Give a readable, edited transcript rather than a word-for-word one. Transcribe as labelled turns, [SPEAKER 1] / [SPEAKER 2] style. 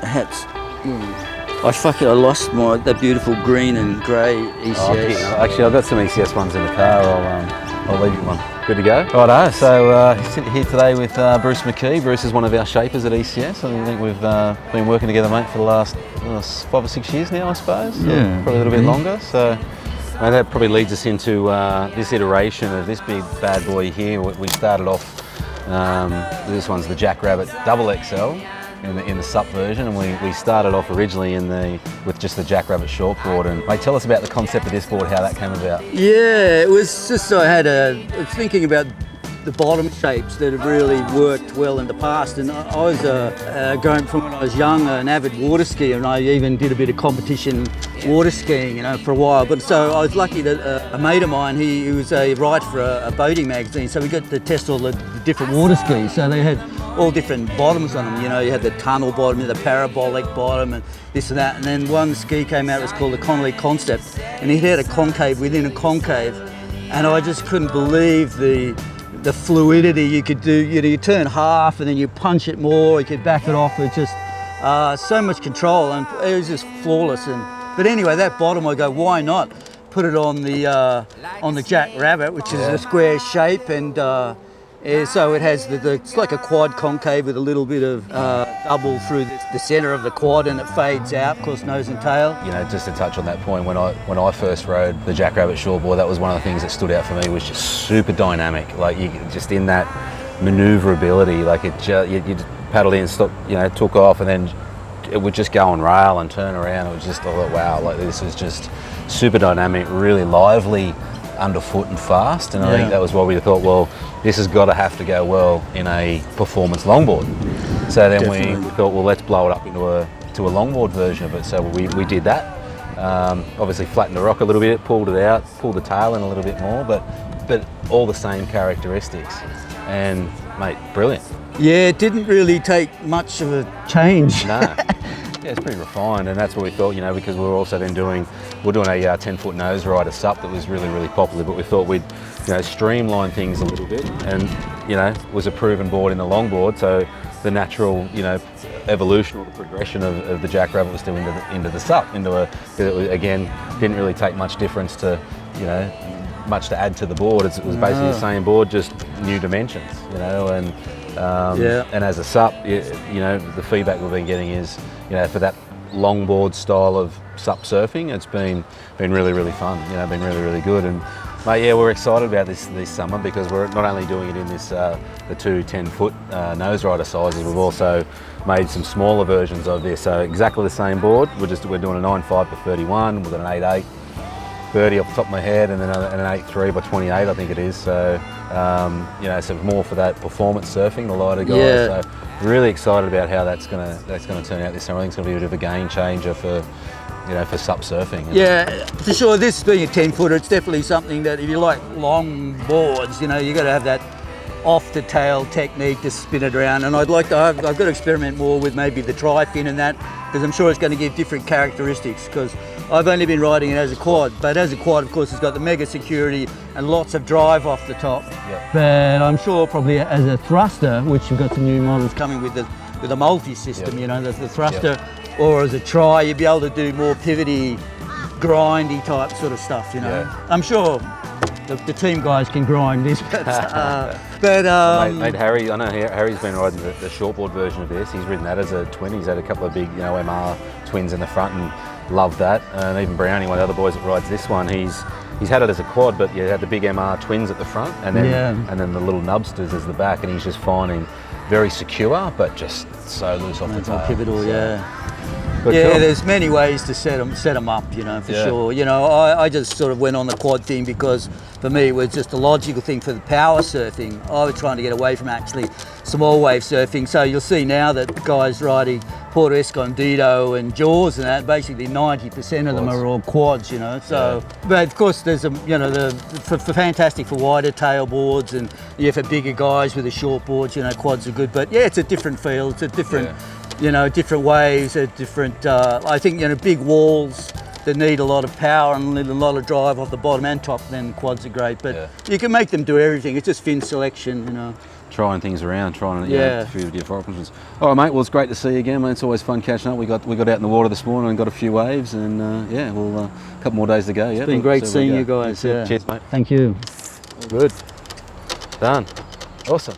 [SPEAKER 1] hats. I lost that beautiful green and grey ECS.
[SPEAKER 2] Actually, I've got some ECS ones in the car. I'll leave you one. Good to go? Righto, so sitting here today with Bruce Mckee. Bruce is one of our shapers at ECS. I think we've been working together, mate, for the last 5 or 6 years now, I suppose.
[SPEAKER 1] Yeah.
[SPEAKER 2] Probably a little bit longer. So mate, that probably leads us into this iteration of this big bad boy here. We started off, this one's the Jack Rabbit Double XL. In the SUP version, and we started off originally with just the Jack Rabbit shortboard. And mate, tell us about the concept of this board, how that came about.
[SPEAKER 1] Yeah, it was just I was thinking about the bottom shapes that have really worked well in the past, and I was going from when I was young an avid water skier, and I even did a bit of competition water skiing, for a while. But so I was lucky that a mate of mine, he was a writer for a boating magazine, so we got to test all the different water skis. So they had all different bottoms on them, you had the tunnel bottom, the parabolic bottom, and this and that. And then one ski came out, it was called the Connolly Concept, and it had a concave within a concave, and I just couldn't believe the fluidity you could do. You turn half and then you punch it more, you could back it off. It's just so much control, and it was just flawless. But anyway, that bottom, I go, why not put it on the Jack Rabbit, which is a square shape, and so it has it's like a quad concave with a little bit of double through the centre of the quad, and it fades out, of course, nose and tail.
[SPEAKER 2] Just to touch on that point, when I first rode the Jack Rabbit shortboard, that was one of the things that stood out for me, was just super dynamic. Like you just in that manoeuvrability, like you paddled in, stop, took off, and then it would just go on rail and turn around. It was just, I thought, wow, like this was just super dynamic, really lively, underfoot and fast. And I think that was why we thought, well, this has got to have to go well in a performance longboard. So then we thought, well, let's blow it up into a longboard version of it. So we did that. Obviously flattened the rock a little bit, pulled it out, pulled the tail in a little bit more, but all the same characteristics. And mate, brilliant.
[SPEAKER 1] Yeah, it didn't really take much of a change.
[SPEAKER 2] No. Yeah, it's pretty refined, and that's what we thought, because we're also then doing a 10-foot nose rider SUP that was really, really popular, but we thought we'd, streamline things a little bit, and, was a proven board in the longboard, so the natural, evolution or the progression of the Jack Rabbit was still into the SUP, because it was, again, didn't really take much difference to, much to add to the board. It was basically the same board, just new dimensions, and as a SUP, the feedback we've been getting is, for that longboard style of SUP surfing, it's been really, really fun. Been really, really good. And mate, we're excited about this summer, because we're not only doing it in this the two 10-foot nose rider sizes, we've also made some smaller versions of this. So exactly the same board. We're doing a 9.5 by 31 with an 8.8. 30 off the top of my head, and then an 8.3 by 28, I think it is. So, so more for that performance surfing, the lighter guys.
[SPEAKER 1] Yeah.
[SPEAKER 2] So really excited about how that's gonna turn out this summer. I think it's gonna be a bit of a game changer for SUP surfing.
[SPEAKER 1] Yeah, for sure. This being a 10-footer, it's definitely something that if you like long boards, you got to have that off the tail technique to spin it around. And I've got to experiment more with maybe the tri-fin and that, because I'm sure it's going to give different characteristics, because I've only been riding it as a quad, but as a quad, of course, it's got the mega security and lots of drive off the top. Yep. But I'm sure probably as a thruster, which we've got some new models coming with the multi-system, the thruster, or as a tri, you'd be able to do more pivoty, grindy type sort of stuff, I'm sure the team guys can grind this, but
[SPEAKER 2] mate, Harry, I know Harry's been riding the shortboard version of this. He's ridden that as a twin. He's had a couple of big, MR twins in the front and loved that. And even Brownie, one of the other boys that rides this one, he's had it as a quad, but had the big MR twins at the front, and then the little nubsters as the back, and he's just finding very secure, but just so loose off the tail.
[SPEAKER 1] Pivotal,
[SPEAKER 2] But
[SPEAKER 1] yeah,
[SPEAKER 2] cool.
[SPEAKER 1] There's many ways to set them up, for sure. I just sort of went on the quad thing because for me it was just a logical thing for the power surfing. I was trying to get away from actually small wave surfing. So you'll see now that guys riding Porto Escondido and Jaws and that, basically 90% of them are all quads, So, but of course there's for fantastic for wider tail boards, and for bigger guys with the short boards, quads are good. But it's a different feel. It's a different. Different waves, different, I think, big walls that need a lot of power and a lot of drive off the bottom and top, then quads are great. But you can make them do everything. It's just fin selection,
[SPEAKER 2] trying things around, trying
[SPEAKER 1] Yeah.
[SPEAKER 2] a few different options. All right, mate. Well, it's great to see you again, mate. It's always fun catching up. We got out in the water this morning and got a few waves, and yeah, we'll a couple more days to go. Yeah,
[SPEAKER 1] It's been great seeing you guys. Yeah.
[SPEAKER 2] Cheers, mate.
[SPEAKER 1] Thank you.
[SPEAKER 2] All good. Done. Awesome.